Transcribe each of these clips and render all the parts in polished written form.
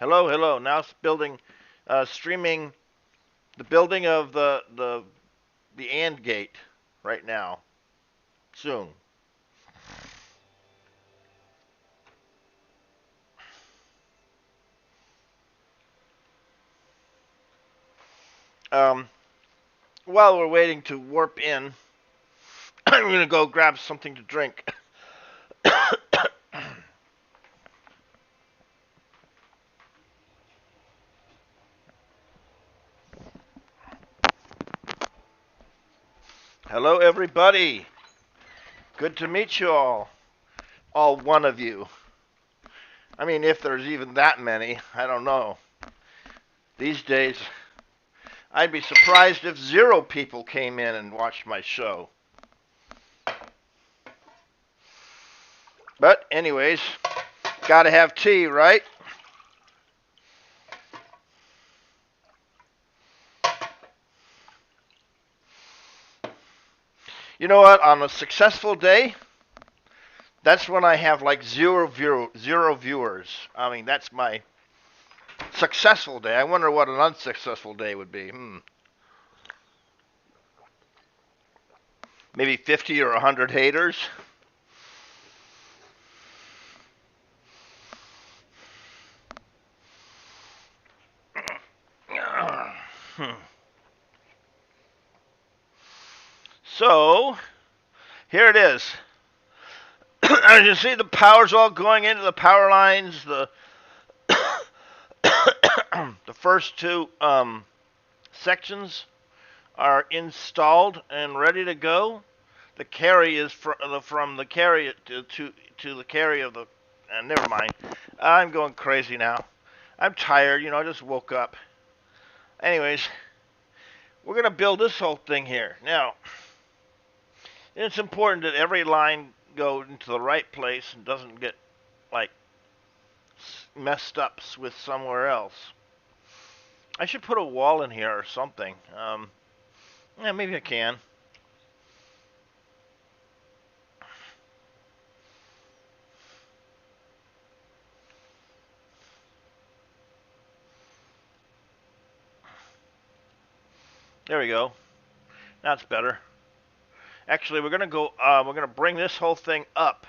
Hello, hello. Now it's building, streaming the building of the AND gate right now. Soon. Um, while we're waiting to warp in, I'm gonna go grab something to drink. Hello, everybody. Good to meet you all one of you. I mean, if there's even that many, I don't know. These days, I'd be surprised if 0 people came in and watched my show. But, anyways, gotta have tea, right? You know what? On a successful day, that's when I have like zero viewers. I mean, that's my successful day. I wonder what an unsuccessful day would be. Maybe 50 or 100 haters. So, here it is. As you see, the power's all going into the power lines. The the first two sections are installed and ready to go. The carry is from the carry to the carry of the. Never mind. I'm going crazy now. I'm tired. I just woke up. Anyways, we're gonna build this whole thing here now. It's important that every line go into the right place and doesn't get like messed up with somewhere else. I should put a wall in here or something. Yeah, maybe I can. There we go. That's better. Actually, we're gonna go. We're gonna bring this whole thing up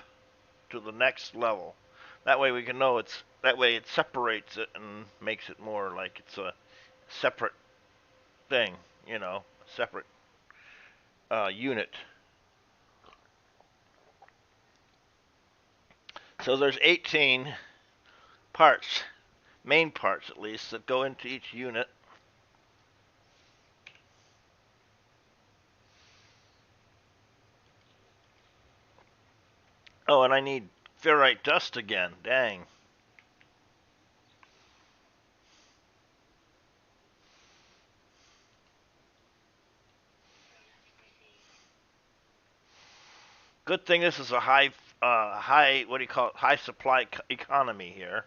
to the next level. That way we can know it's. That way it separates it and makes it more like it's a separate thing. Separate unit. So there's 18 parts, main parts at least, that go into each unit. Oh, and I need ferrite dust again. Dang. Good thing this is a high, what do you call it? High supply economy here.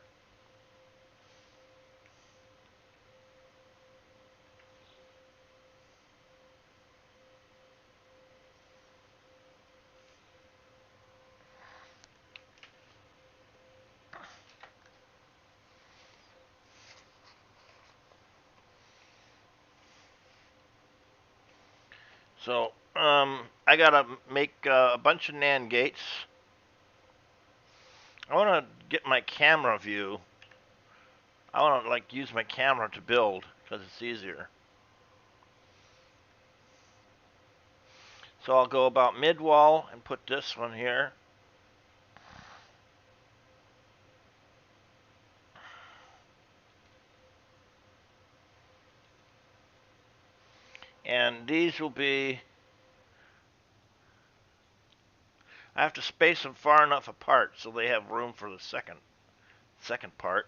So, I gotta make a bunch of NAND gates. I want to get my camera view. I want to like use my camera to build because it's easier. So I'll go about mid wall and put this one here. And these will be. I have to space them far enough apart so they have room for the second part.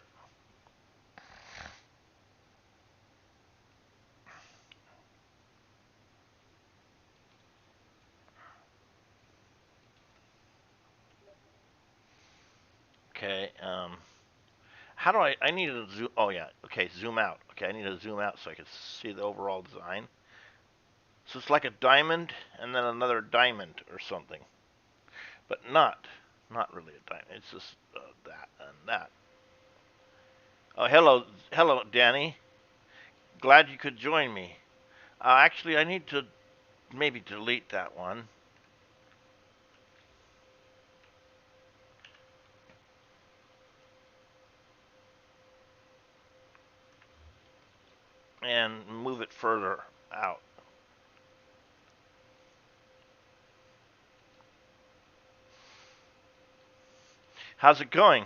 Okay. How do I need to zoom? Oh yeah. Okay. Zoom out. Okay. I need to zoom out so I can see the overall design. So it's like a diamond and then another diamond or something, but not really a diamond. It's just that and that. Oh, hello, Danny. Glad you could join me. Actually, I need to maybe delete that one. And move it further out. How's it going?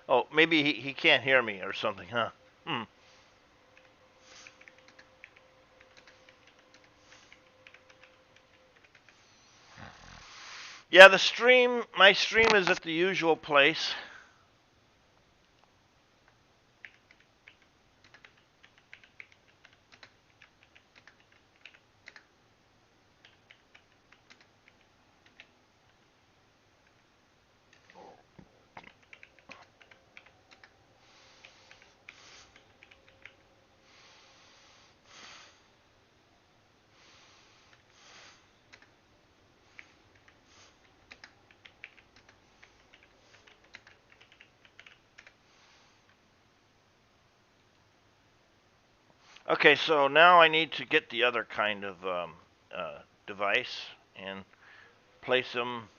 Oh, maybe he can't hear me or something, huh? Hmm. Yeah, my stream is at the usual place. Okay, so now I need to get the other kind of device and place them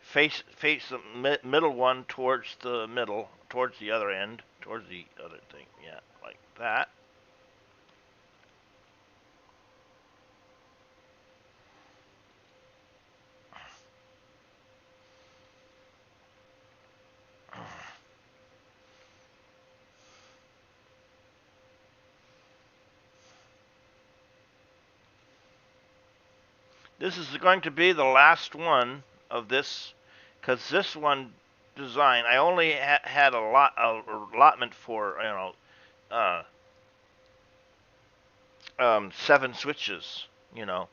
face the middle one towards the middle, towards the other end, towards the other thing. Yeah, like that. This is going to be the last one of this, because this one design I only had a allotment for uh, 7 switches. You know.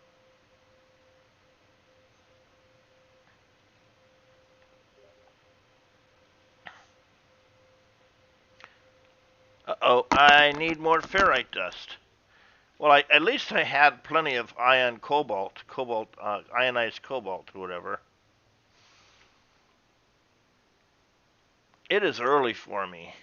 Uh-oh, I need more ferrite dust. Well, at least I had plenty of ionized cobalt, or whatever. It is early for me.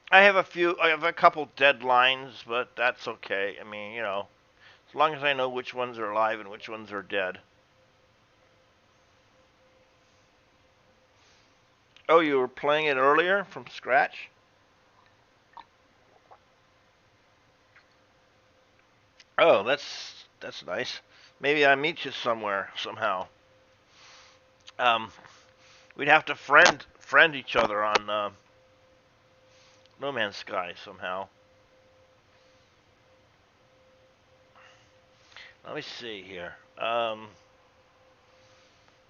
I have a couple deadlines, but that's okay. I mean, as long as I know which ones are alive and which ones are dead. Oh, you were playing it earlier from scratch? Oh, that's nice. Maybe I meet you somewhere somehow. Um, we'd have to friend each other on No Man's Sky somehow. Let me see here. The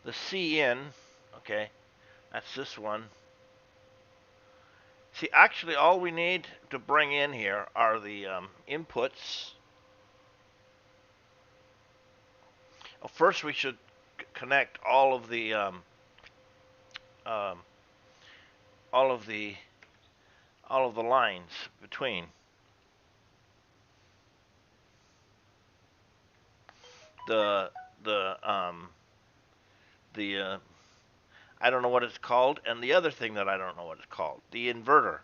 CN, okay, that's this one. See, actually, all we need to bring in here are the inputs. Well, first, we should connect um, all of the all of the lines between the the the I don't know what it's called, and the other thing that I don't know what it's called, the inverter.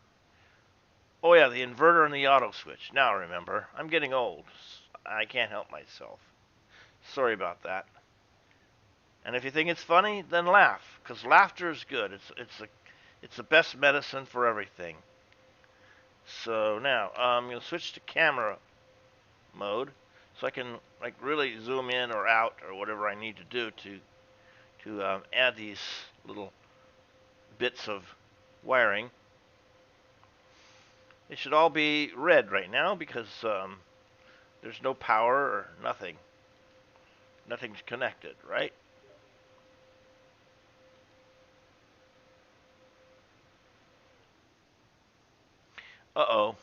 Oh yeah, the inverter and the auto switch. Now I remember. I'm getting old. I can't help myself. Sorry about that. And if you think it's funny, then laugh, because laughter is good. It's the best medicine for everything. So now you'll switch to camera mode, so I can like really zoom in or out or whatever I need to do to add these little bits of wiring. They should all be red right now because there's no power or nothing. Nothing's connected, right? Uh-oh.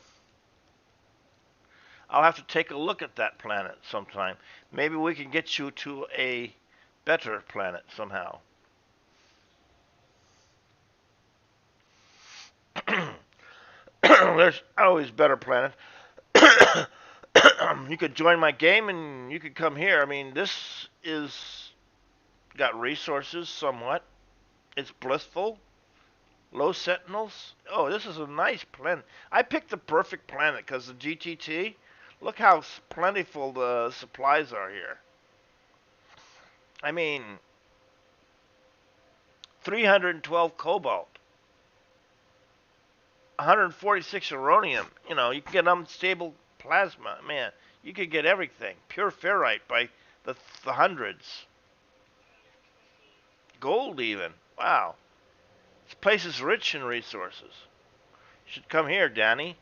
I'll have to take a look at that planet sometime. Maybe we can get you to a better planet somehow. There's always better planets. You could join my game and you could come here. I mean, this is got resources somewhat. It's blissful. Low sentinels. Oh, this is a nice planet. I picked the perfect planet because the GTT. Look how plentiful the supplies are here. I mean, 312 cobalt, 146 uranium. You know, you can get unstable plasma. Man, you could get everything. Pure ferrite by the hundreds. Gold even. Wow. This place is rich in resources. You should come here, Danny.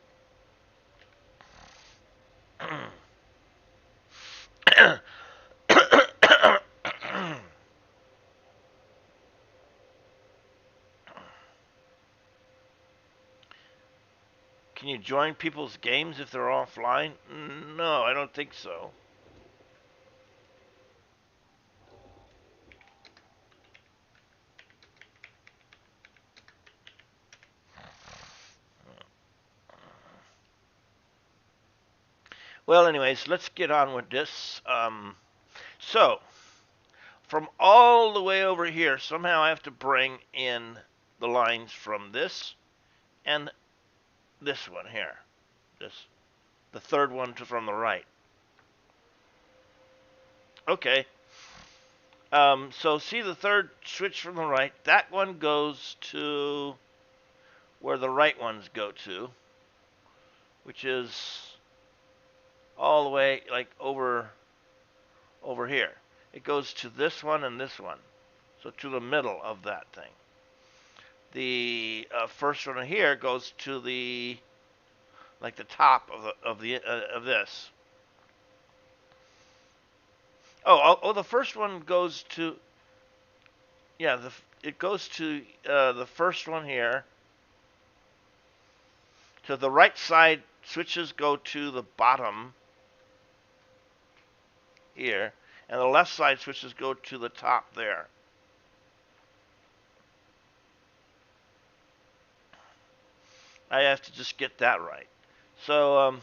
Can you join people's games if they're offline? No, I don't think so. Well, anyways, let's get on with this. So, from all the way over here, somehow I have to bring in the lines from this and this one here. This, the third one from the right. Okay. So see the third switch from the right. That one goes to where the right ones go to, which is all the way like over here. It goes to this one and this one, so to the middle of that thing. The first one here goes to the like the top of this. Oh, the first one goes to yeah. It goes to the first one here. To the right side, switches go to the bottom here, and the left side switches go to the top there. I have to just get that right. So,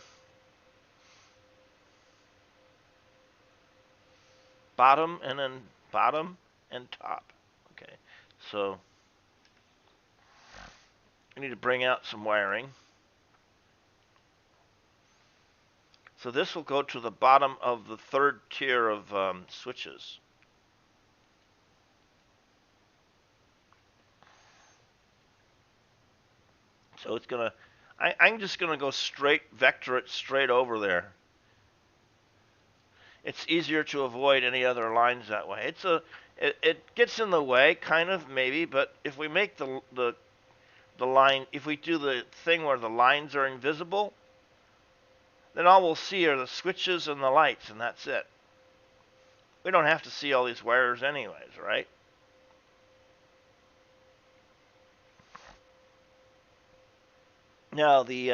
bottom and then bottom and top. Okay, so I need to bring out some wiring. So this will go to the bottom of the third tier of switches. So it's gonna, I'm just gonna go straight, vector it straight over there. It's easier to avoid any other lines that way. It gets in the way, kind of maybe, but if we make the line, if we do the thing where the lines are invisible, then all we'll see are the switches and the lights, and that's it. We don't have to see all these wires anyways, right? Now the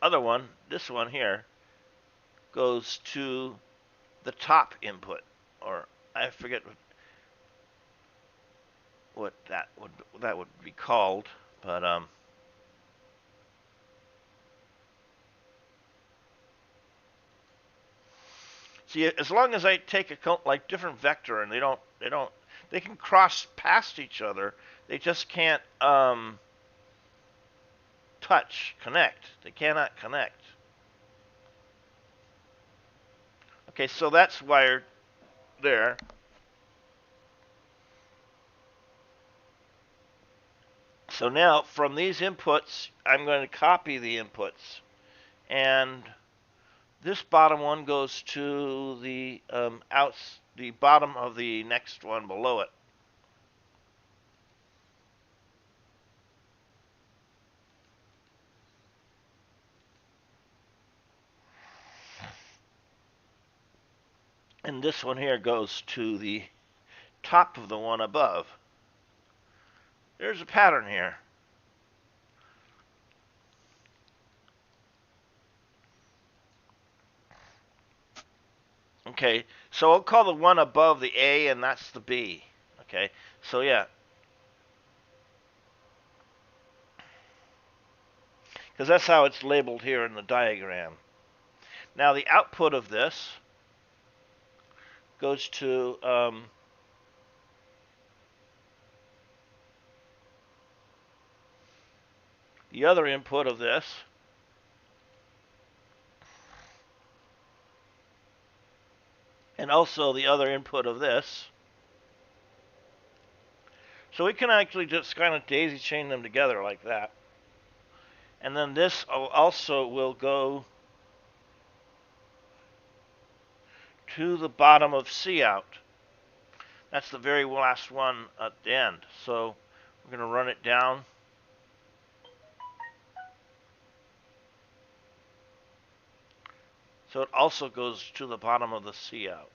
other one, this one here, goes to the top input, or I forget what that would be called, but see, as long as I take a like different vector and they can cross past each other, they just can't connect. They cannot connect. Okay, so that's wired there. So now from these inputs, I'm going to copy the inputs, and this bottom one goes to the the bottom of the next one below it. And this one here goes to the top of the one above. There's a pattern here. Okay, so I'll call the one above the A, and that's the B. Okay, so yeah. Because that's how it's labeled here in the diagram. Now the output of this goes to the other input of this, and also the other input of this. So we can actually just kind of daisy chain them together like that. And then this also will go to the bottom of C out. That's the very last one at the end. So we're going to run it down. So it also goes to the bottom of the C out.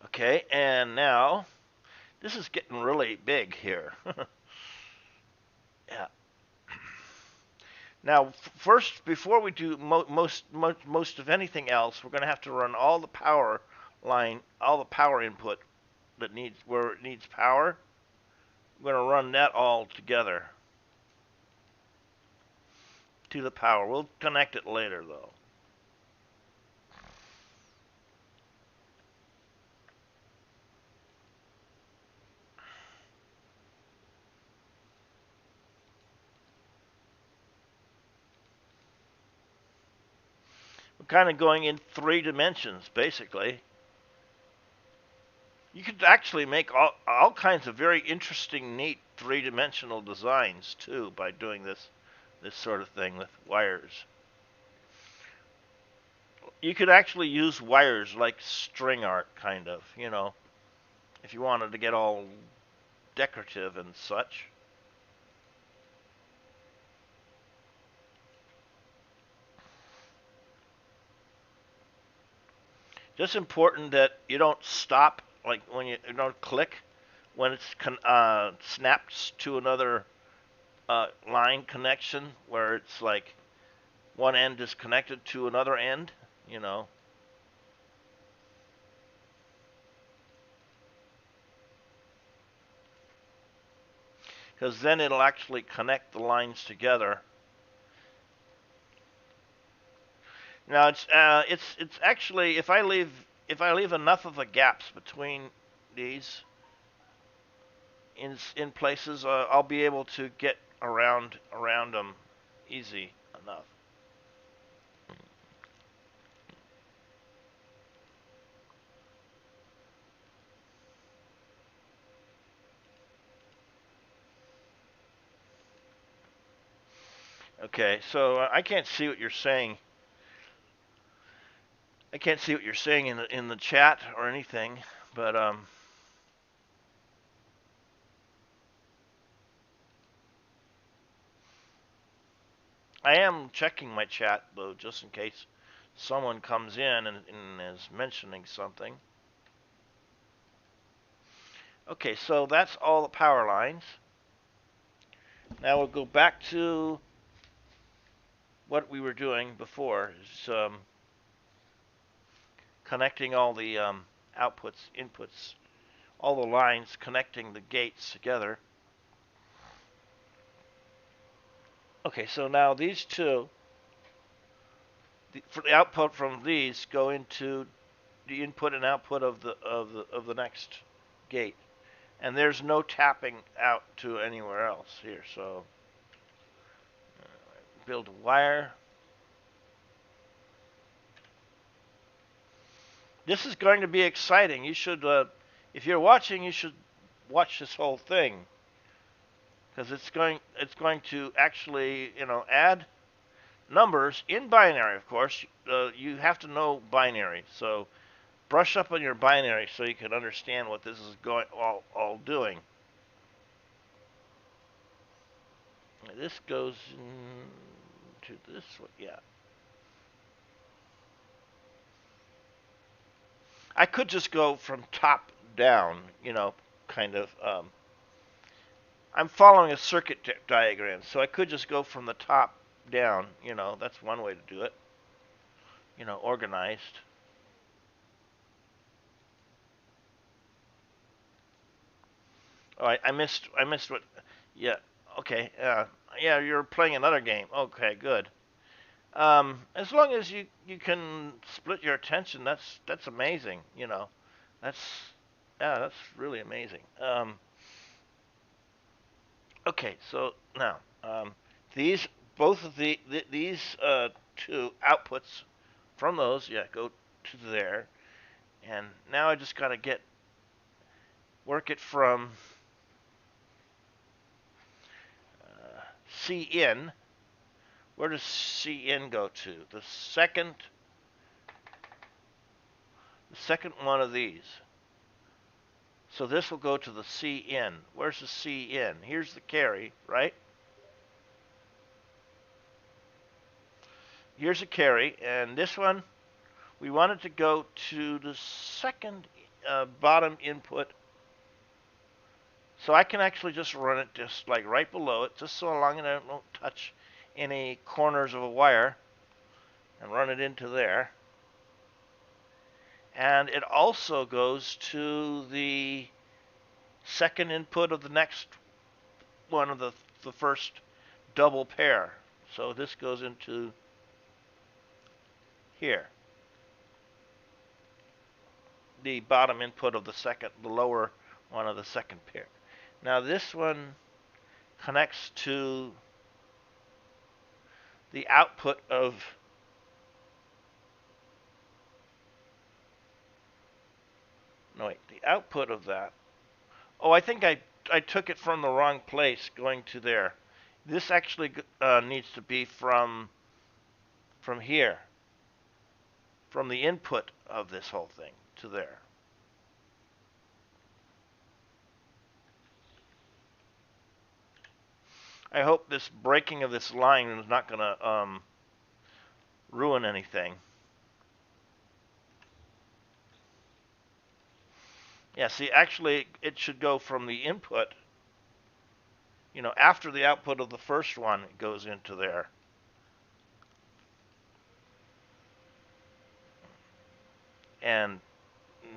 Okay, and now this is getting really big here. Yeah. Now, first, before we do most of anything else, we're going to have to run all the power line, all the power input that needs where it needs power. We're going to run that all together to the power. We'll connect it later, though. We're kind of going in 3 dimensions, basically. You could actually make all kinds of very interesting, neat 3-dimensional designs, too, by doing this sort of thing with wires. You could actually use wires like string art, kind of, if you wanted to get all decorative and such. Just important that you don't stop, like when you don't click when it's snaps to another line connection where it's like one end is connected to another end, you know. Because then it'll actually connect the lines together. Now it's actually if I leave enough of a gaps between these in places, I'll be able to get around them easy enough. Okay, so I can't see what you're saying. I can't see what you're saying in the chat or anything, but I am checking my chat though, just in case someone comes in and is mentioning something. Okay, so that's all the power lines. Now we'll go back to what we were doing before, is connecting all the outputs, inputs, all the lines, connecting the gates together. Okay, so now these two, for the output from these, go into the input and output of the next gate, and there's no tapping out to anywhere else here. So build a wire. This is going to be exciting. You should, if you're watching, you should watch this whole thing because it's going to actually add numbers in binary. Of course, you have to know binary. So brush up on your binary so you can understand what this is going all doing. This goes to this one, yeah. I could just go from top down, kind of. I'm following a circuit diagram, so I could just go from the top down. That's one way to do it. Organized. Oh, I missed what. Yeah. Okay. Yeah, you're playing another game. Okay, good. As long as you can split your attention, that's amazing. You know, that's yeah, that's really amazing. Okay, so now these both of these two outputs from those, yeah, go to there, and now I just gotta get work it from C in. Where does C in go to? The second one of these. So this will go to the C in. Where's the C in? Here's the carry, right? Here's a carry, and this one we want it to go to the second bottom input. So I can actually just run it just like right below it, just so long as I don't touch any corners of a wire, and run it into there. And it also goes to the second input of the next one of the first double pair. So this goes into here, the bottom input of the lower one of the second pair. Now this one connects to the output of no wait, the output of that. Oh, I think I took it from the wrong place going to there. This actually needs to be from here, from the input of this whole thing to there. I hope this breaking of this line is not going to ruin anything. Yeah, see, actually, it should go from the input, after the output of the first one, it goes into there. And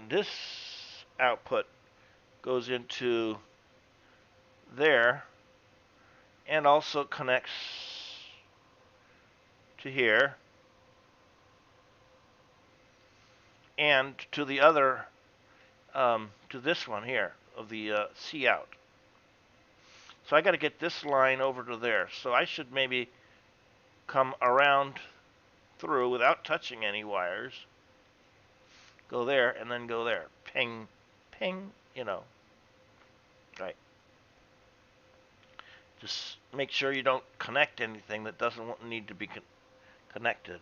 this output goes into there and also connects to here and to the other, to this one here of the C out. So I got to get this line over to there. So I should maybe come around through without touching any wires, go there, and then go there. Ping, ping, right. Just make sure you don't connect anything that doesn't need to be connected.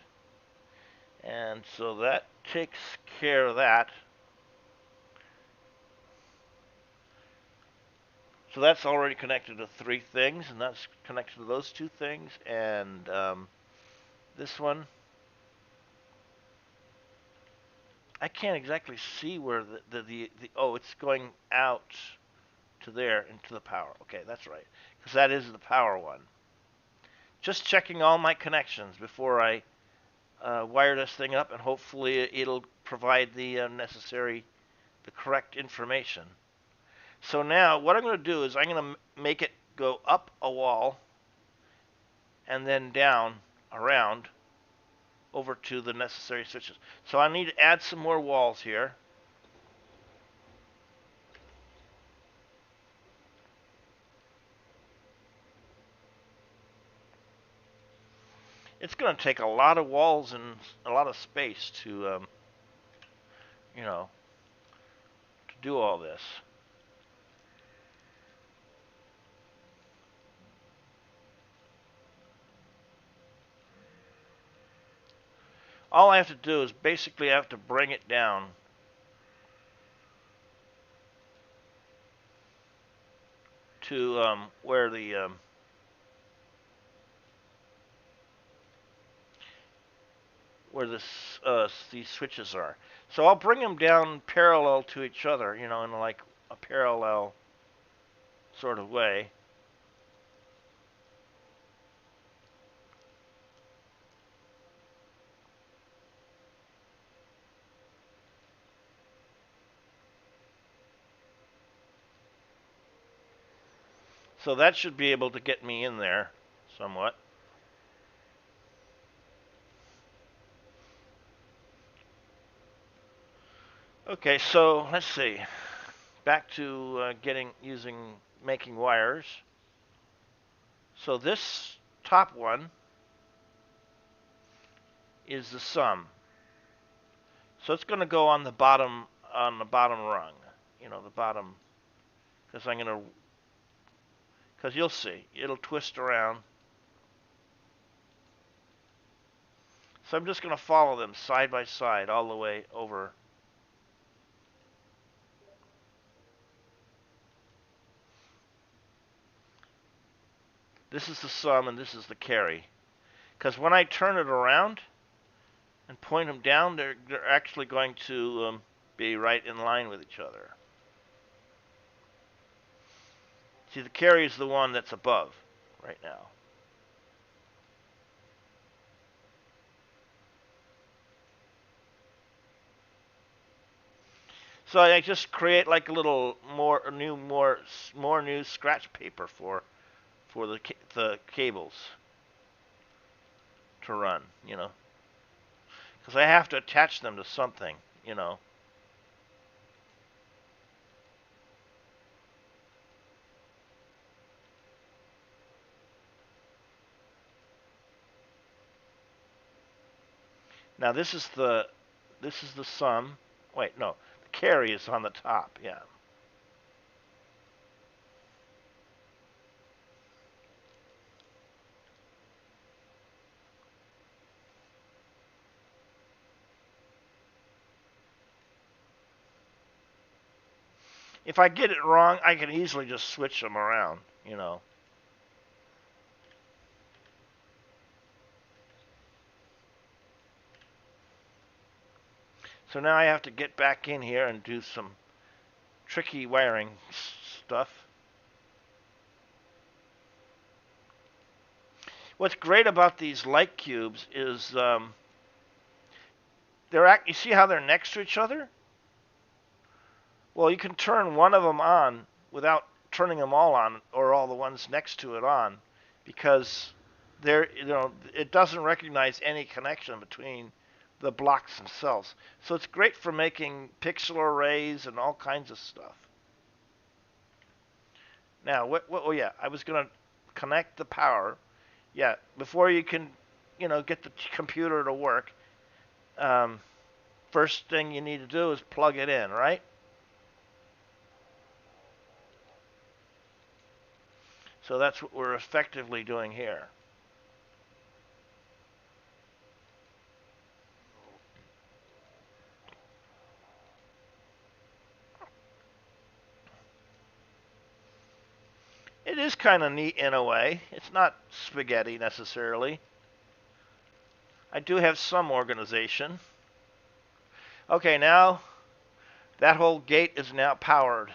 And so that takes care of that. So that's already connected to three things, and that's connected to those two things. And this one, I can't exactly see where the oh, it's going out to there into the power. Okay, that's right, because that is the power one. Just checking all my connections before I wire this thing up, and hopefully it'll provide the the correct information. So now what I'm going to do is I'm going to make it go up a wall and then down around over to the necessary switches. So I need to add some more walls here. It's going to take a lot of walls and a lot of space to, you know, to do all this. All I have to do is basically I have to bring it down to where these switches are. So I'll bring them down parallel to each other, in like a parallel sort of way. So that should be able to get me in there somewhat. Okay, so let's see. Back to making wires. So this top one is the sum. So it's going to go on the bottom rung. The bottom, because you'll see it'll twist around. So I'm just going to follow them side by side all the way over. This is the sum and this is the carry. Because when I turn it around and point them down, they're actually going to be right in line with each other. See, the carry is the one that's above right now. So I just create like a little more new scratch paper for the cables to run, because I have to attach them to something. Now this is the sum. Wait, no, the carry is on the top. Yeah. If I get it wrong, I can easily just switch them around. So now I have to get back in here and do some tricky wiring stuff. What's great about these light cubes is you see how they're next to each other? Well, you can turn one of them on without turning them all on, or all the ones next to it on, because it doesn't recognize any connection between the blocks themselves. So it's great for making pixel arrays and all kinds of stuff. Now, oh yeah, I was going to connect the power. Yeah, before you can, get the computer to work, first thing you need to do is plug it in, right? So that's what we're effectively doing here. It is kind of neat in a way. It's not spaghetti necessarily. I do have some organization. Okay, now that whole gate is now powered.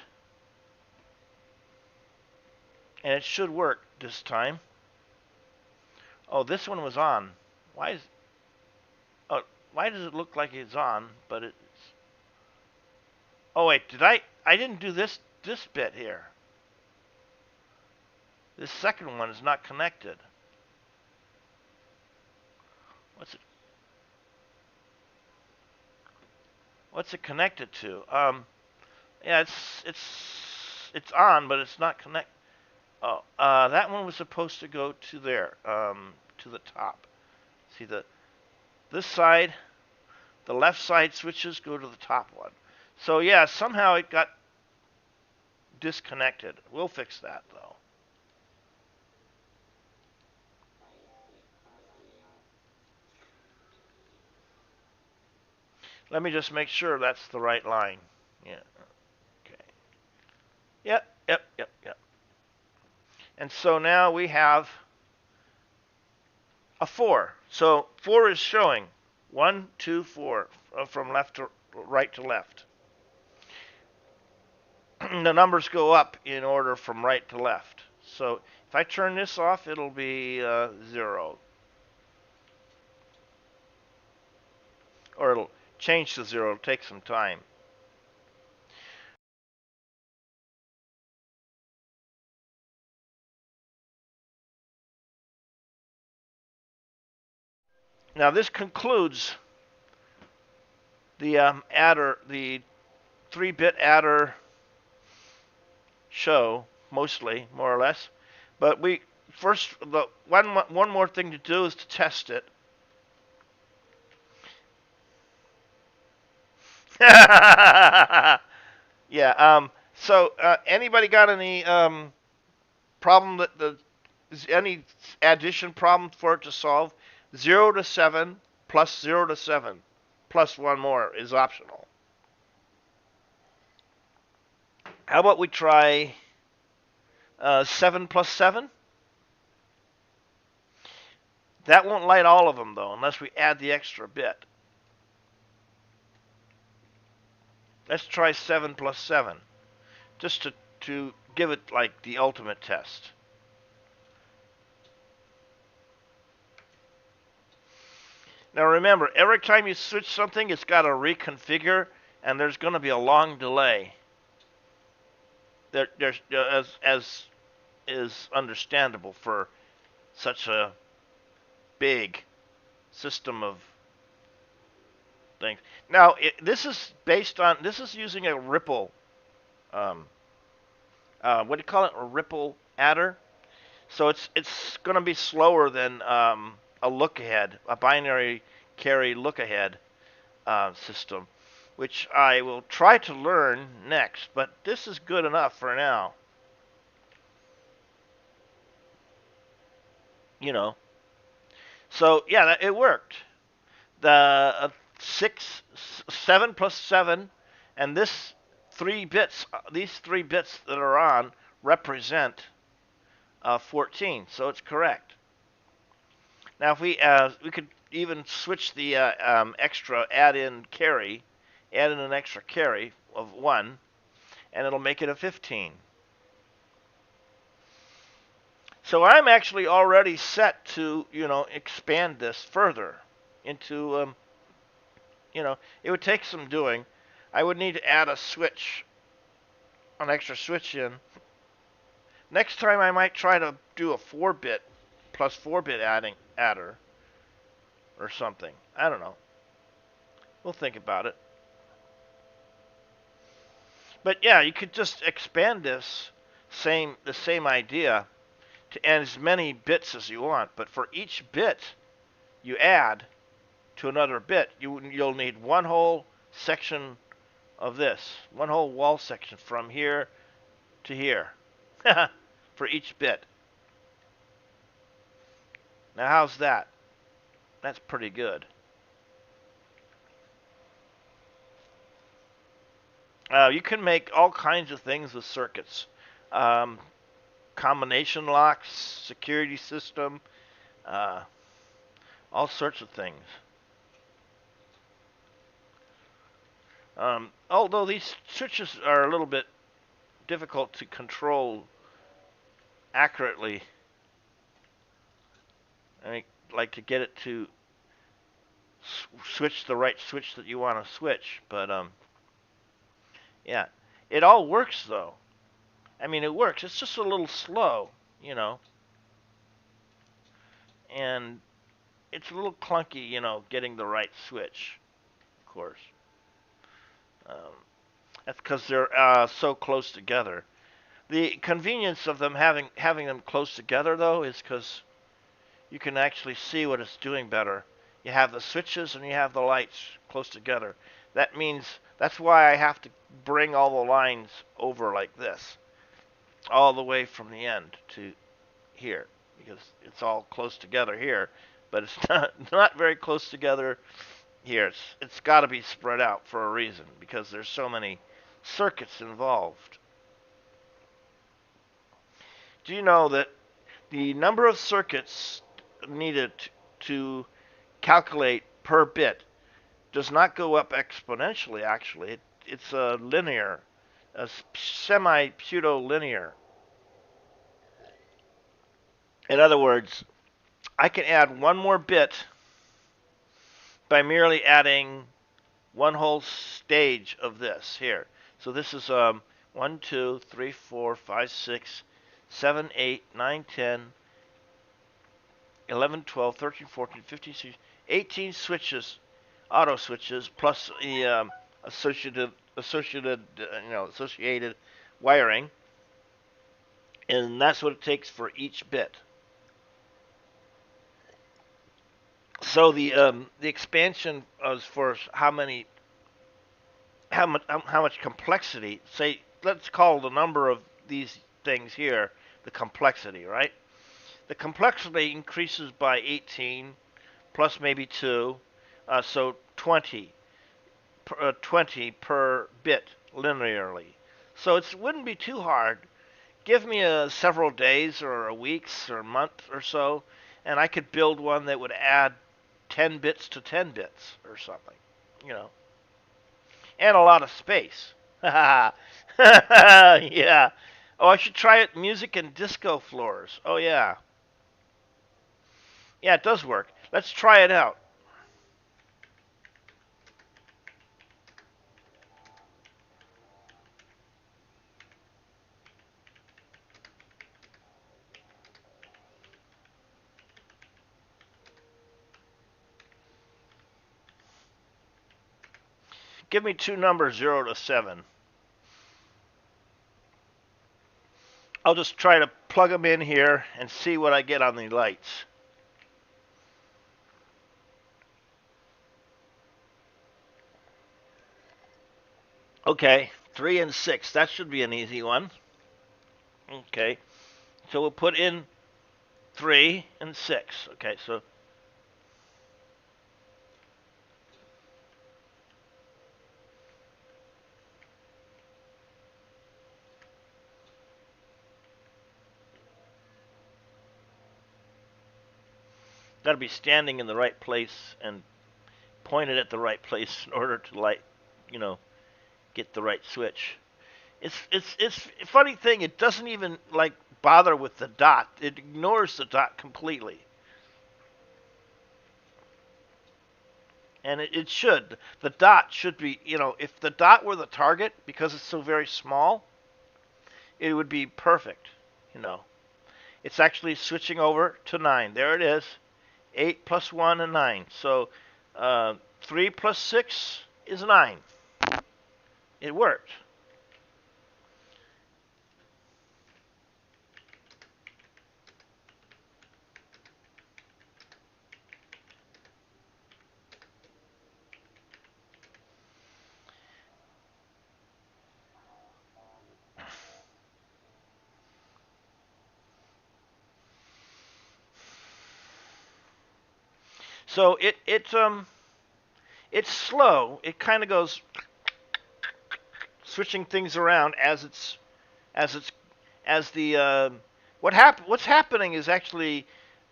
And it should work this time. Oh, this one was on. Why is Oh, why does it look like it's on, but it's Oh wait, I didn't do this bit here. This second one is not connected. What's it What's it connected to? Yeah, it's on, but it's not connect. Oh, that one was supposed to go to there, to the top. See this side, the left side switches go to the top one. So yeah, somehow it got disconnected. We'll fix that though. Let me just make sure that's the right line. Yeah. Okay. Yep. Yep. Yep. Yep. And so now we have a 4. So 4 is showing 1, 2, 4 from left to right to left. The numbers go up in order from right to left. So if I turn this off, it'll be 0. Or it'll change to 0. It'll take some time. Now this concludes the adder, the 3-bit adder show, mostly, more or less. But we first, the one more thing to do is to test it. Yeah. So anybody got any problem that the is any addition problem for it to solve? 0 to 7 plus 0 to 7 plus one more is optional. How about we try 7 plus 7? That won't light all of them, though, unless we add the extra bit. Let's try 7 plus 7, just to give it like the ultimate test. Now remember, every time you switch something, it's got to reconfigure, and there's going to be a long delay. There's as is understandable for such a big system of things. Now this is using a ripple. What do you call it? A ripple adder. So it's going to be slower than a look-ahead, a binary carry look-ahead system, which I will try to learn next, but this is good enough for now. You know. So yeah, it worked. The 7 plus 7, and these 3 bits that are on represent 14, so it's correct. Now, if we could even switch the extra add in an extra carry of 1, and it'll make it a 15. So I'm actually already set to, expand this further into, it would take some doing. I would need to add an extra switch in. Next time I might try to do a 4-bit plus 4-bit adder or something. I don't know. We'll think about it. But yeah, you could just expand the same idea to as many bits as you want. But for each bit you add to another bit, you'll need one whole section of this, one whole wall section from here to here for each bit. Now how's that? That's pretty good. You can make all kinds of things with circuits. Combination locks, security system, all sorts of things. Although these switches are a little bit difficult to control accurately, I like to get it to switch the right switch that you want to switch, but yeah, it all works though. I mean, it works. It's just a little slow, and it's a little clunky, getting the right switch, of course. That's because they're so close together. The convenience of them having them close together, though, is because you can actually see what it's doing better. You have the switches and you have the lights close together. That means that's why I have to bring all the lines over like this, all the way from the end to here, because it's all close together here, but it's not very close together here. It's got to be spread out for a reason, because there's so many circuits involved. Do you know that the number of circuits needed to calculate per bit does not go up exponentially, actually? It's a linear, a semi-pseudo-linear. In other words, I can add one more bit by merely adding one whole stage of this here. So this is 1, 2, 3, 4, 5, 6, 7, 8, 9, 10, 11, 12, 13, 14, 15, 16, 18 switches, auto switches, plus the associated wiring, and that's what it takes for each bit. So the expansion as far as how much complexity, say, let's call the number of these things here the complexity, right? The complexity increases by 18 plus maybe 2, so 20 per bit linearly. So it wouldn't be too hard. Give me several days or a weeks or a month or so, and I could build one that would add 10 bits to 10 bits or something, you know, and a lot of space. Yeah. Oh, I should try it. Music and disco floors. Oh, yeah. Yeah, it does work. Let's try it out. Give me two numbers, 0 to 7. I'll just try to plug them in here and see what I get on the lights. Okay, 3 and 6. That should be an easy one. Okay, so we'll put in 3 and 6. Okay, so got to be standing in the right place and pointed at the right place in order to you know, get the right switch. It's a funny thing. It doesn't even like bother with the dot. It ignores the dot completely. And it should. The dot should be, if the dot were the target, because it's so very small, it would be perfect. You know, it's actually switching over to 9. There it is. 8 plus 1 and 9. So 3 plus 6 is 9. It worked. So it's slow. It kind of goes switching things around as it's as the what's happening is actually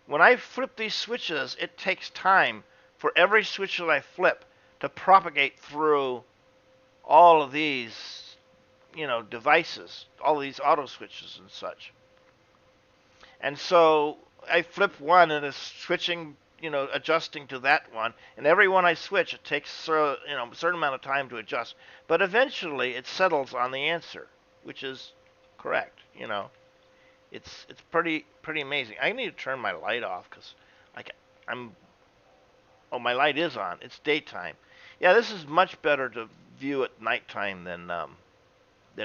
when I flip these switches, it takes time for every switch that I flip to propagate through all of these, devices, all of these auto switches and such. And so I flip one and it's switching, adjusting to that one. And every one I switch, it takes, a certain amount of time to adjust. But eventually it settles on the answer, which is correct, It's pretty amazing. I need to turn my light off because I'm oh, my light is on. It's daytime. Yeah, this is much better to view at nighttime than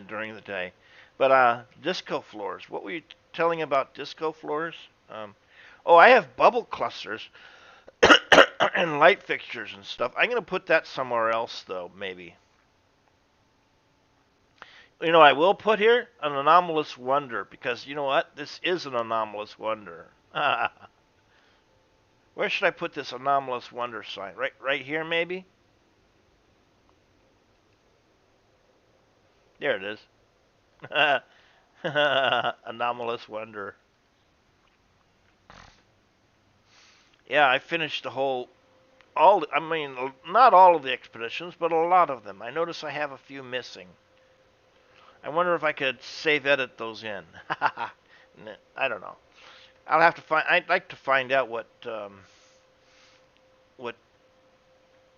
during the day. But disco floors. What were you telling about disco floors? Oh, I have bubble clusters and light fixtures and stuff. I'm gonna put that somewhere else though, maybe. I will put here an anomalous wonder because you know what? This is an anomalous wonder. Where should I put this anomalous wonder sign? Right here, maybe. There it is. Anomalous wonder. Yeah, I finished the whole all. I mean, not all of the expeditions, but a lot of them. I notice I have a few missing. I wonder if I could save edit those in. I don't know. I'll have to find. I'd like to find out what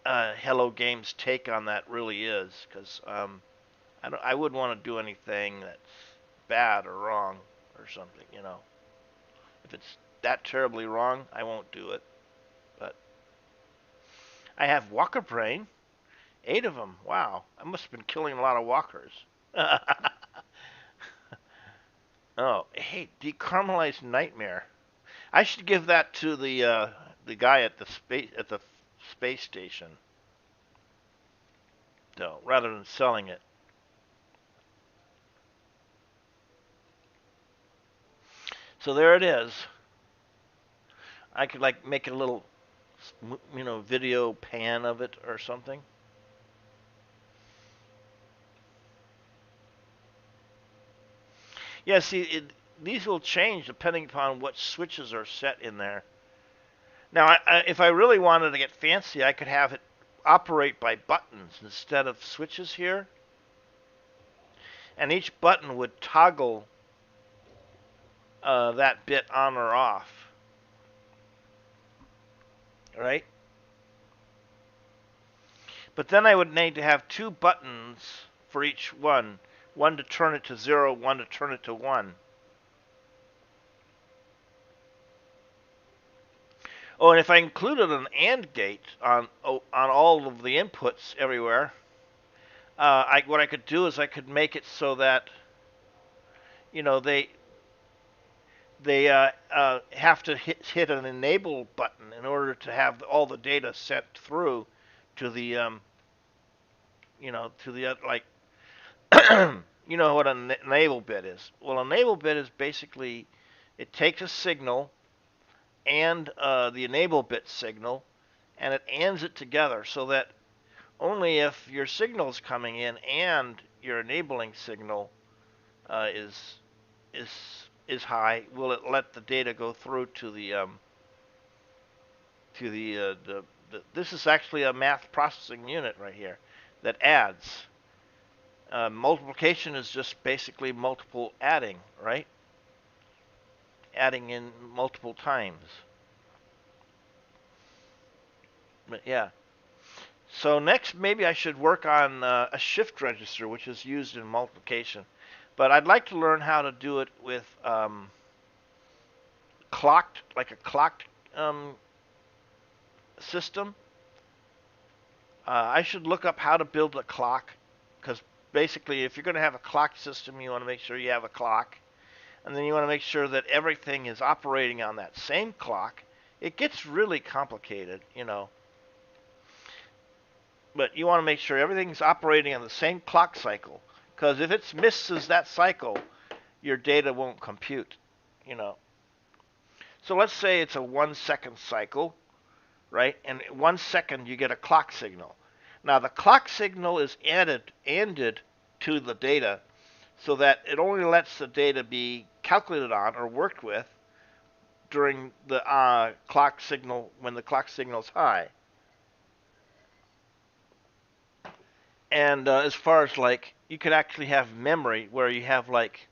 Hello Games' take on that really is, because I wouldn't want to do anything that's bad or wrong or something. If it's that terribly wrong, I won't do it. But I have walker brain, 8 of them. Wow, I must have been killing a lot of walkers. Oh, hey, decaramelized nightmare. I should give that to the guy at the space station, though, rather than selling it. So there it is. I could like make a little, video pan of it or something. Yeah, see, these will change depending upon what switches are set in there. Now, if I really wanted to get fancy, I could have it operate by buttons instead of switches here, and each button would toggle that bit on or off, right? But then I would need to have 2 buttons for each one to turn it to 0, one to turn it to 1. Oh, and if I included an AND gate on all of the inputs everywhere, what I could do is I could make it so that they have to hit an enable button in order to have all the data sent through to the to the like you know what an enable bit is. Well, enable bit is basically it takes a signal and the enable bit signal, and it ANDs it together so that only if your signal is coming in and your enabling signal is is is high, will it let the data go through to the this is actually a math processing unit right here that adds. Multiplication is just basically multiple adding, right? Adding in multiple times. But yeah. So next, maybe I should work on a shift register, which is used in multiplication. But I'd like to learn how to do it with like a clocked system. I should look up how to build a clock, because basically, if you're going to have a clock system, you want to make sure you have a clock, and then you want to make sure that everything is operating on that same clock. It gets really complicated. But you want to make sure everything's operating on the same clock cycle, because if it misses that cycle, your data won't compute. So let's say it's a 1 second cycle, right? And 1 second you get a clock signal. Now the clock signal is ANDed to the data so that it only lets the data be calculated on or worked with during the clock signal when the clock signal is high. And as far as like, you could actually have memory where you have like,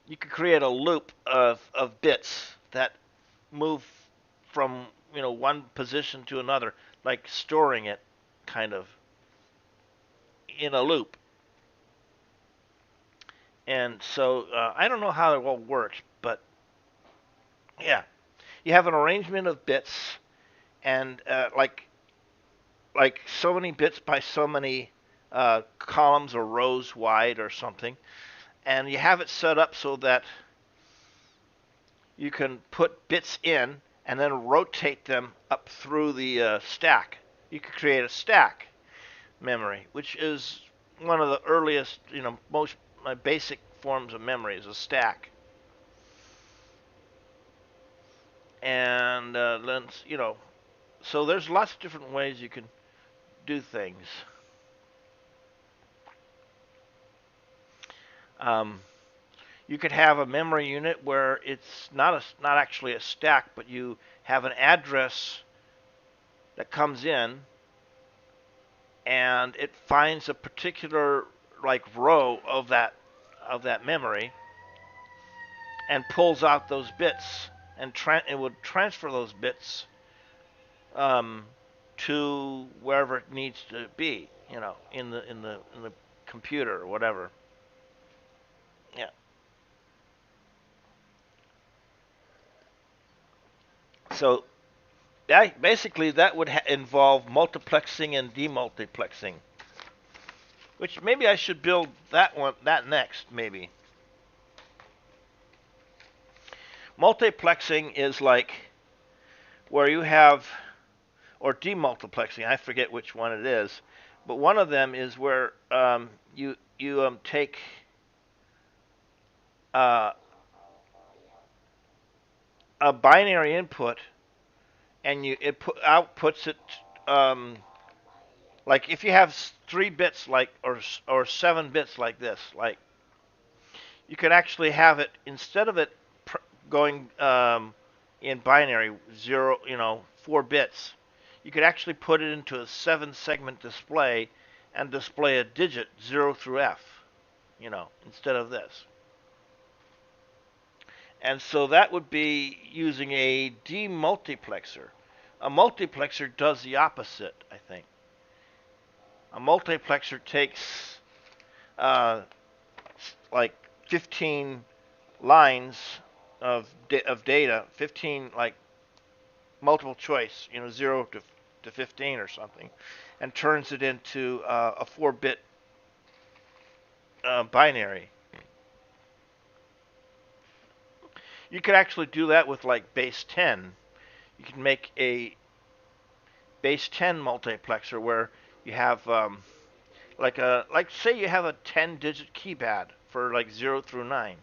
you could create a loop of bits that move from one position to another, like storing it kind of in a loop. And so I don't know how it all works, but yeah, you have an arrangement of bits, and like so many bits by so many columns or rows wide or something, and you have it set up so that you can put bits in and then rotate them up through the stack. You could create a stack memory, which is one of the earliest, most basic forms of memory is a stack. And so there's lots of different ways you can do things. Um, you could have a memory unit where it's not actually a stack, but you have an address that comes in, and it finds a particular like row of that memory and pulls out those bits, and it would transfer those bits to wherever it needs to be, in the computer or whatever. Yeah. So basically that would involve multiplexing and demultiplexing, which maybe I should build that next maybe. Multiplexing is like where you have, or demultiplexing, I forget which one it is, but one of them is where you take uh, a binary input and outputs it, um, like if you have 3 bits like or 7 bits like this, like you could actually have it, instead of it going in binary 4 bits, you could actually put it into a 7-segment display and display a digit 0 through F, instead of this. And so that would be using a demultiplexer. A multiplexer does the opposite, I think. A multiplexer takes like 15 lines of data, 15 like multiple choice, 0 to 15 or something, and turns it into a 4-bit binary. You could actually do that with like base 10. You can make a base 10 multiplexer where you have like say you have a 10-digit keypad for like 0 through 9.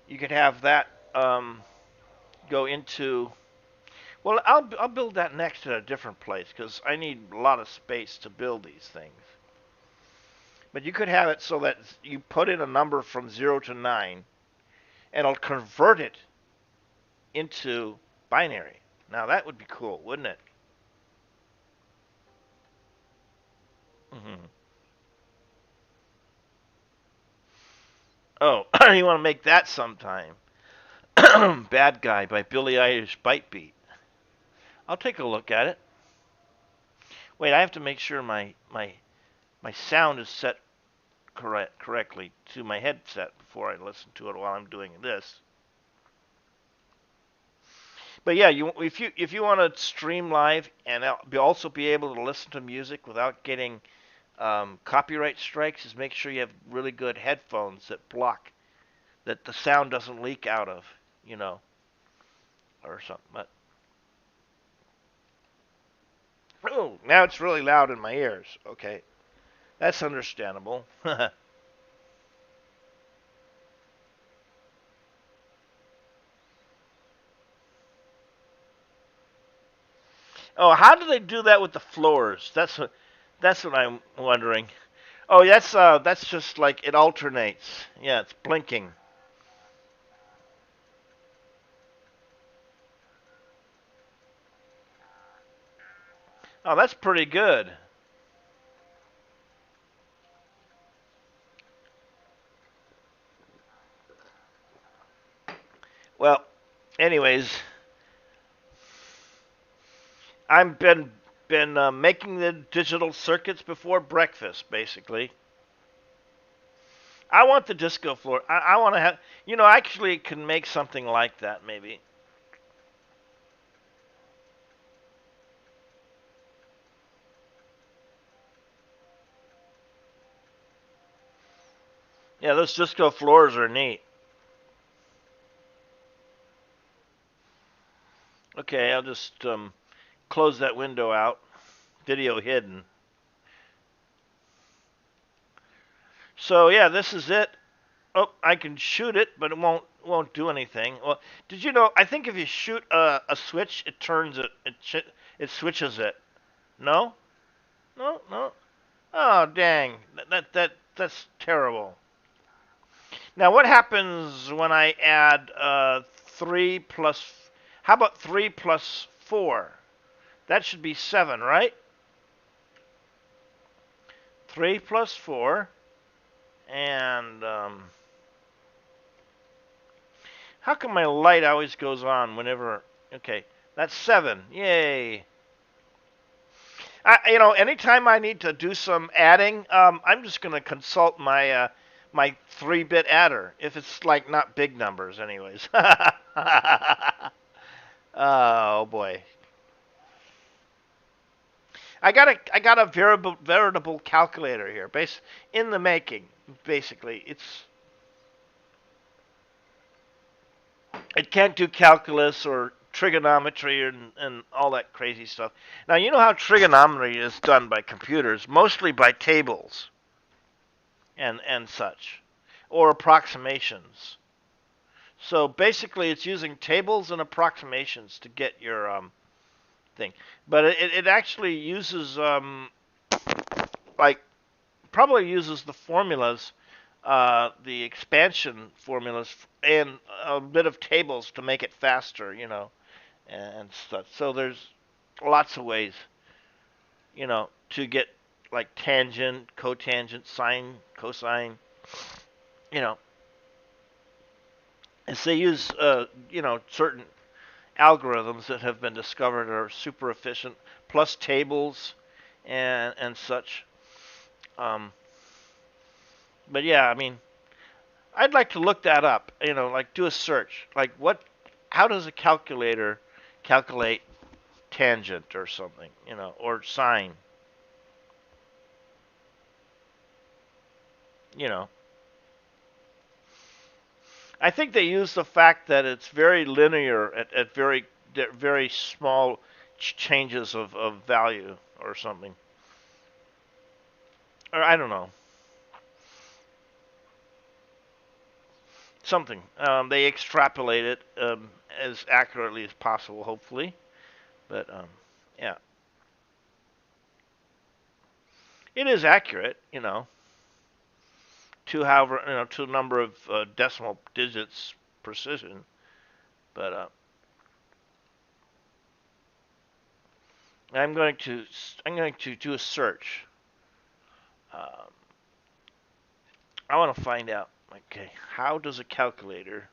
You could have that go into, well, I'll build that next at a different place because I need a lot of space to build these things. But you could have it so that you put in a number from 0 to 9 and it'll convert it into binary. Now that would be cool, wouldn't it? Mm-hmm. Oh, you want to make that sometime. Bad Guy by Billie Eilish Bite Beat. I'll take a look at it. Wait, I have to make sure my sound is set correctly to my headset before I listen to it while I'm doing this. But yeah, if you want to stream live and also be able to listen to music without getting copyright strikes, is make sure you have really good headphones that block, that the sound doesn't leak out of, or something. But oh, now it's really loud in my ears. Okay, that's understandable. Oh, how do they do that with the floors? That's what I'm wondering. Oh, that's just like it alternates. Yeah, it's blinking. Oh, that's pretty good. Well, anyways, I've been making the digital circuits before breakfast, basically. I want the disco floor. I want to have, actually can make something like that, maybe. Yeah, those disco floors are neat. Okay, I'll just close that window out. Video hidden. So yeah, this is it. Oh, I can shoot it, but it won't do anything. Well, did you know? I think if you shoot a switch, it turns it switches it. No, no, no. Oh dang, that's terrible. Now what happens when I add 3 plus? How about 3 plus 4? That should be 7, right? 3 plus 4, and how come my light always goes on whenever? Okay, that's 7. Yay! Anytime I need to do some adding, I'm just gonna consult my 3-bit adder if it's like not big numbers, anyways. Oh boy. I got a veritable calculator here, in the making. Basically, it can't do calculus or trigonometry and all that crazy stuff. Now you know how trigonometry is done by computers, mostly by tables and such, or approximations. So basically, it's using tables and approximations to get your thing. But it actually uses like probably uses the formulas, the expansion formulas, and a bit of tables to make it faster, and stuff. So there's lots of ways, to get like tangent, cotangent, sine, cosine, you know, as they use, certain algorithms that have been discovered are super efficient, plus tables and such. Um, but yeah, I mean, I'd like to look that up. Like do a search. Like what? How does a calculator calculate tangent or something? Or sine. You know, I think they use the fact that it's very linear at very small changes of value or something. Or I don't know. Something. They extrapolate it as accurately as possible, hopefully. But yeah, it is accurate. To a number of decimal digits precision. But I'm going to I'm going to do a search. Um, I want to find out. Okay, how does a calculator?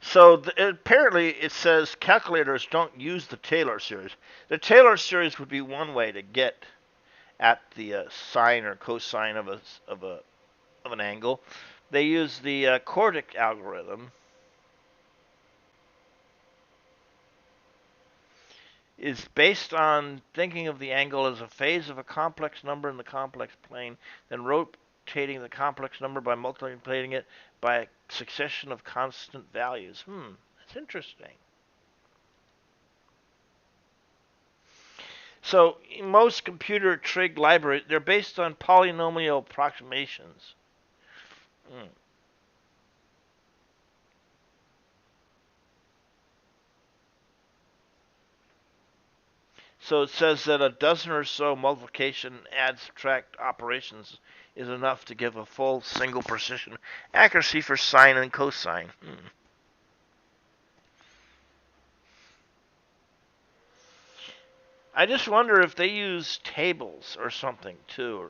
So apparently it says calculators don't use the Taylor series. The Taylor series would be one way to get at the sine or cosine of an angle. They use the Cordic algorithm. Is based on thinking of the angle as a phase of a complex number in the complex plane, then rotating the complex number by multiplying it by a succession of constant values. That's interesting. So most computer trig libraries, they're based on polynomial approximations. Hmm. So it says that a dozen or so multiplication, add, subtract operations is enough to give a full single precision accuracy for sine and cosine. I just wonder if they use tables or something too,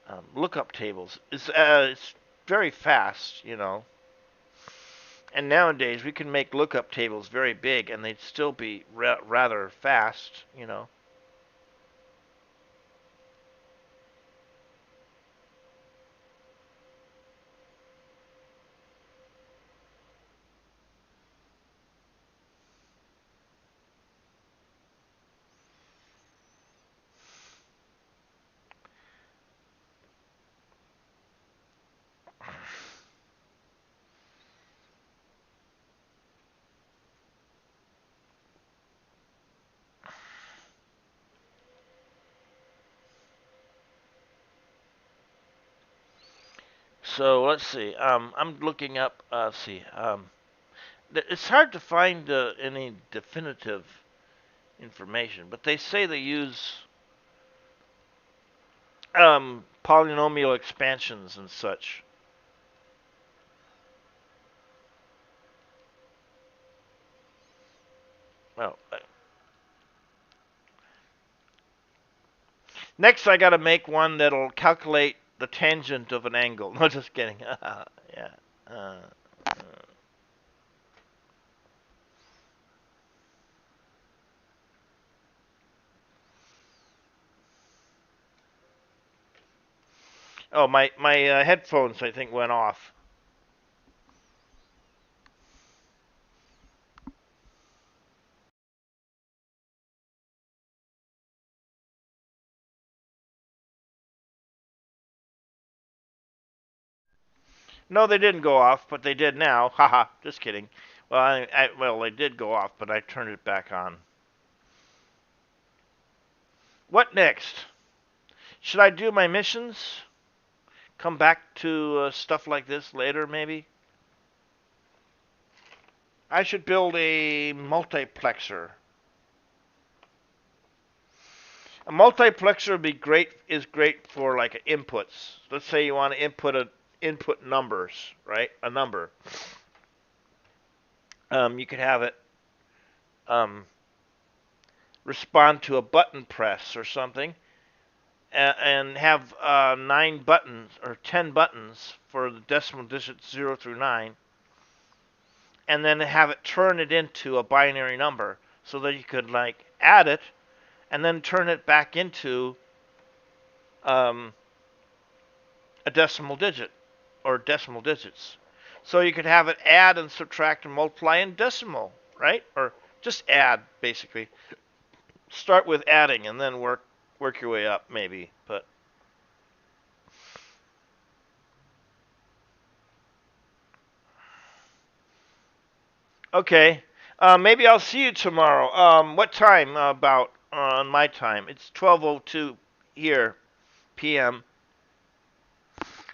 or lookup tables. It's very fast. And nowadays we can make lookup tables very big, and they'd still be rather fast. So let's see. I'm looking up. See. It's hard to find any definitive information, but they say they use polynomial expansions and such. Well, next I got to make one that'll calculate the tangent of an angle. No, just kidding. Yeah. Uh, uh. Oh, my headphones I think went off. No, they didn't go off, but they did now. Haha, just kidding. Well, well, they did go off, but I turned it back on. What next? Should I do my missions? Come back to stuff like this later, maybe? I should build a multiplexer. A multiplexer would be great. Is great for like inputs. Let's say you want to input numbers, right? A number. You could have it um, respond to a button press or something, and have 9 buttons or 10 buttons for the decimal digits 0 through 9, and then have it turn it into a binary number so that you could like add it and then turn it back into um, a decimal digit or decimal digits. So you could have it add and subtract and multiply in decimal, right? Or just add basically. Start with adding and then work your way up maybe. But okay. Maybe I'll see you tomorrow. What time about on my time? It's 12:02 here p.m.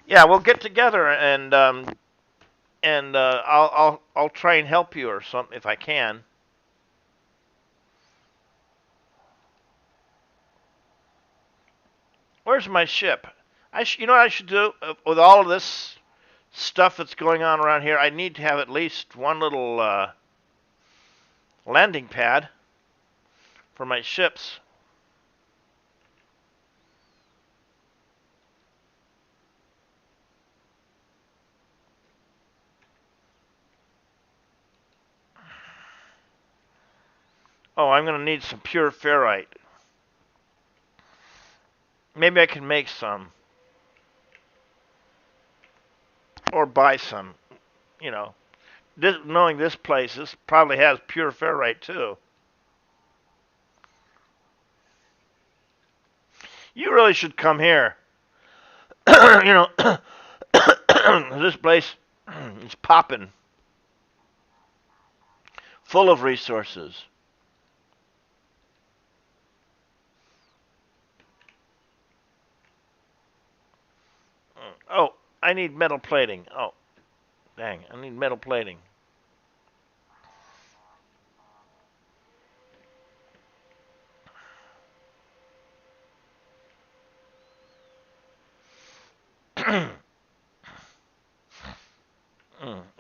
Yeah, we'll get together and I'll try and help you or something if I can. Where's my ship? You know what I should do with all of this stuff that's going on around here? I need to have at least one little landing pad for my ships. Oh, I'm going to need some pure ferrite. Maybe I can make some or buy some. You know, knowing this place, this probably has pure ferrite too. You really should come here. You know, this place is popping, full of resources. Oh, I need metal plating. Oh, dang, I need metal plating.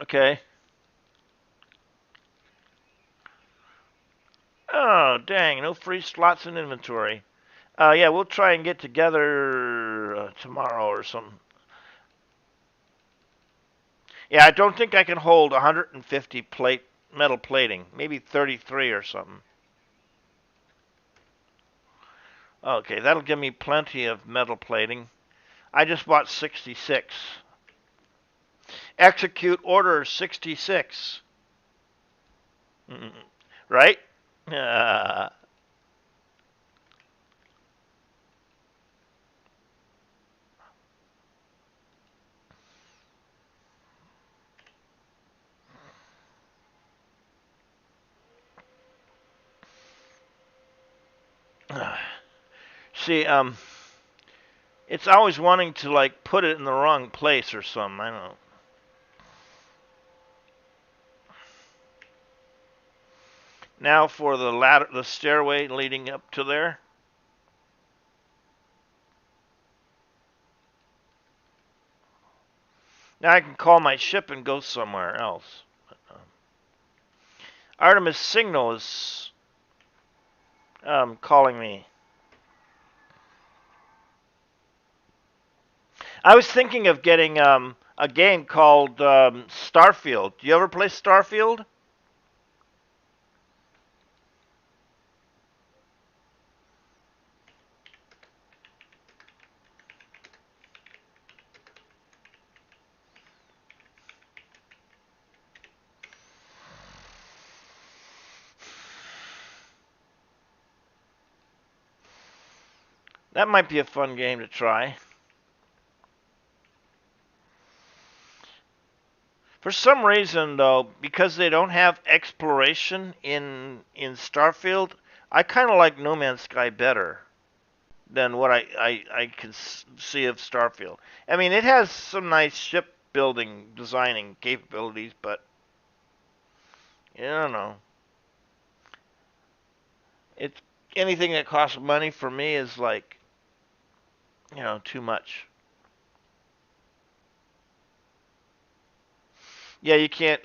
Okay. Oh, dang, no free slots in inventory. Yeah, we'll try and get together tomorrow or something. Yeah, I don't think I can hold 150 metal plating. Maybe 33 or something. Okay, that'll give me plenty of metal plating. I just bought 66. Execute order 66. Right? See, it's always wanting to like put it in the wrong place or something. I don't know. Now for the ladder, the stairway leading up to there. Now I can call my ship and go somewhere else. Artemis Signal is calling me. I was thinking of getting a game called Starfield. Do you ever play Starfield? That might be a fun game to try. For some reason, though, because they don't have exploration in Starfield, I kind of like No Man's Sky better than what I can see of Starfield. I mean, it has some nice shipbuilding, designing capabilities, but I don't know. It's anything that costs money for me is like, too much. You can't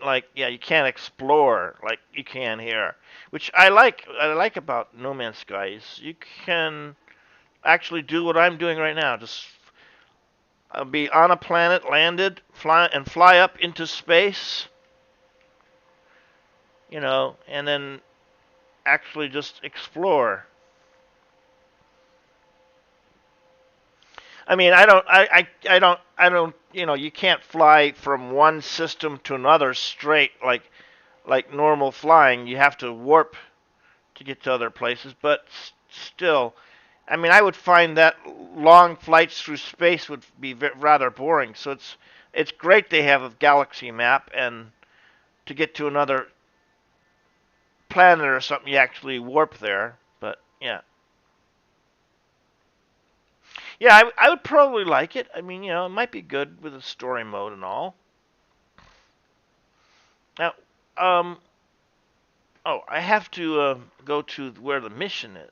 explore like you can here, which I like. I like about No Man's Sky is you can actually do what I'm doing right now. Just be on a planet, landed, fly up into space, and then actually just explore. I mean, I don't. You can't fly from one system to another straight like normal flying. You have to warp to get to other places, but still, I mean, I would find that long flights through space would be rather boring. So it's great they have a galaxy map, and to get to another planet or something, you actually warp there. But yeah, yeah, I would probably like it. I mean, it might be good with a story mode and all. Now, um, oh, I have to go to where the mission is.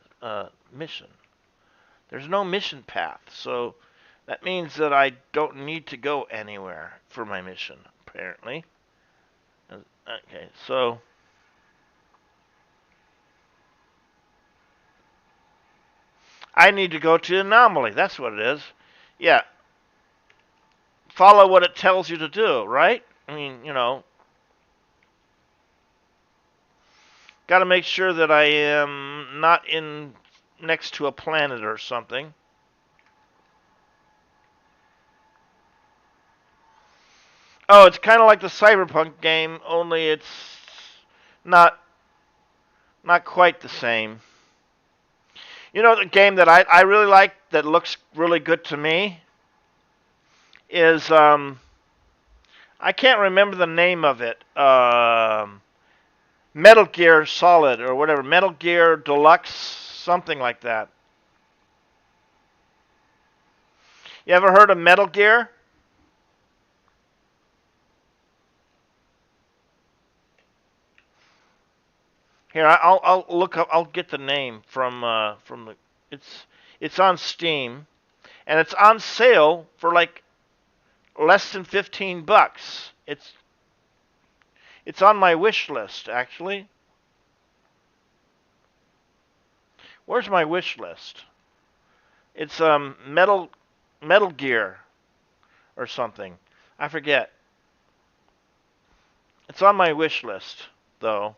Mission. There's no mission path, so that means that I don't need to go anywhere for my mission, apparently. Okay, so I need to go to Anomaly. That's what it is. Yeah, follow what it tells you to do, right? I mean, got to make sure that I am not in next to a planet or something. Oh, it's kind of like the Cyberpunk game, only it's not not quite the same. The game that I really like that looks really good to me is I can't remember the name of it. Metal Gear Solid or whatever, Metal Gear Deluxe, something like that. You ever heard of Metal Gear? Here, I'll look up. I'll get the name from the. It's on Steam, and it's on sale for like less than $15. It's on my wish list actually. Where's my wish list? It's Metal Gear or something. I forget. It's on my wish list though,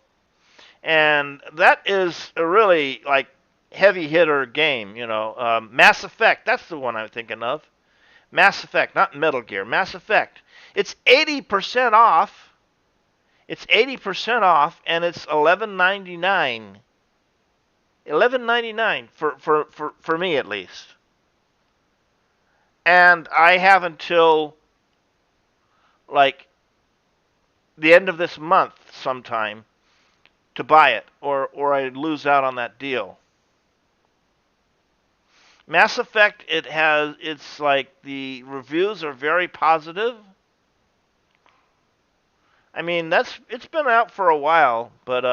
and that is a really like heavy hitter game. Mass Effect. That's the one I'm thinking of. Mass Effect, not Metal Gear. Mass Effect. It's 80% off. It's 80% off, and it's 11.99. 11.99 for me at least. And I have until like the end of this month sometime to buy it, or I lose out on that deal. Mass Effect, it's like the reviews are very positive. I mean, it's been out for a while, but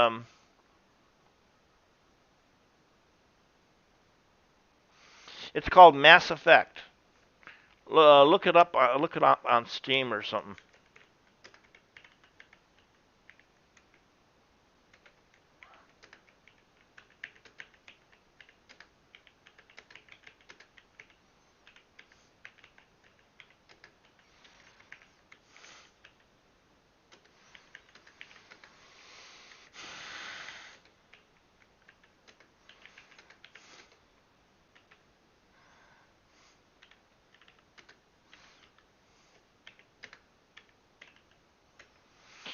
it's called Mass Effect. Look it up. Look it up on Steam or something.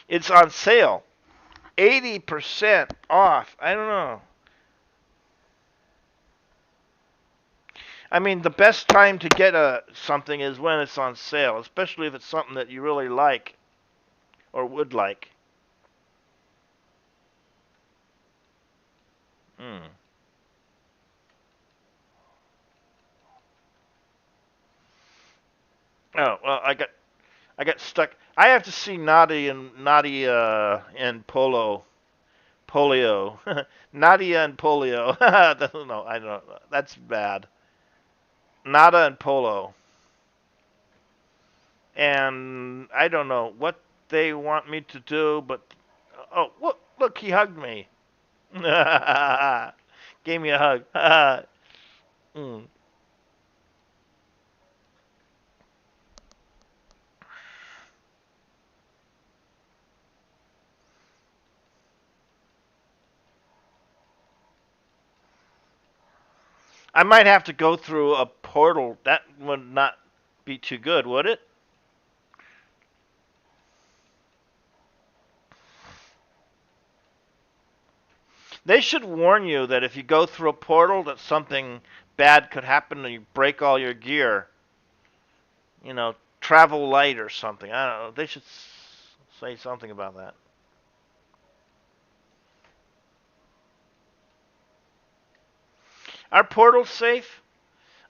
It's on sale. 80% off. I don't know. I mean, the best time to get something is when it's on sale, especially if it's something that you really like or would like. Hmm. Oh well, I got stuck. I have to see Nadia and Polio, Nadia and Polio. No, I don't know. That's bad. Nada and Polo, and I don't know what they want me to do, but oh, look, he hugged me. Gave me a hug. Mm. I might have to go through a portal. That would not be too good, would it? They should warn you that if you go through a portal, that something bad could happen and you break all your gear. Travel light or something. I don't know. They should say something about that. Are portals safe?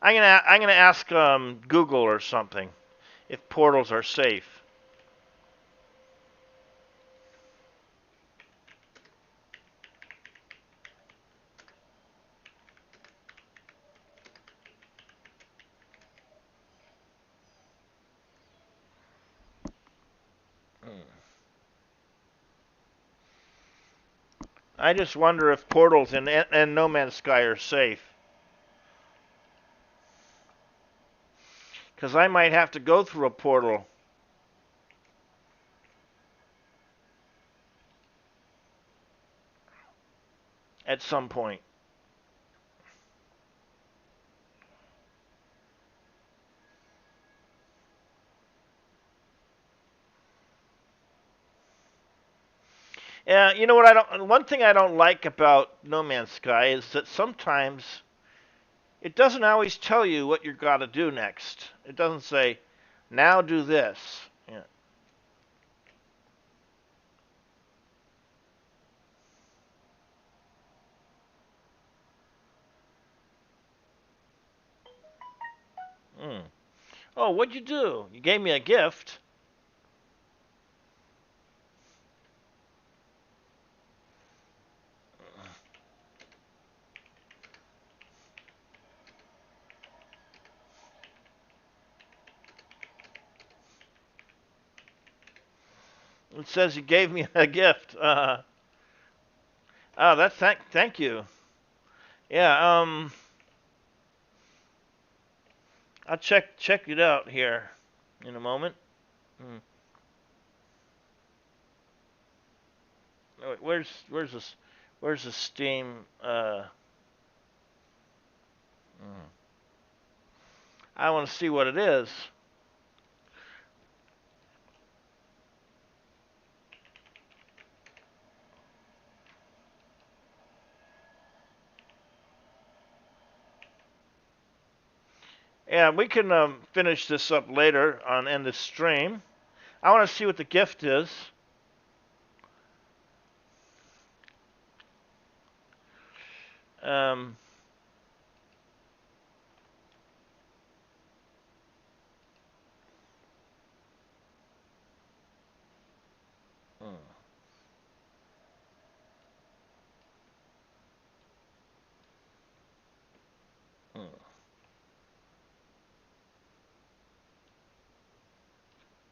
I'm gonna ask Google or something if portals are safe. I just wonder if portals in No Man's Sky are safe. Because I might have to go through a portal at some point. Yeah, you know what I don't. One thing I don't like about No Man's Sky is that sometimes it doesn't always tell you what you're gotta do next. It doesn't say, "Now do this." Yeah. Mm. Oh, what'd you do? You gave me a gift. It says you gave me a gift. Oh, that's thank you. Yeah. I'll check it out here in a moment. Mm. Oh, wait, where's the Steam? Mm. I want to see what it is. Yeah, we can finish this up later on end the stream. I want to see what the gift is. Um,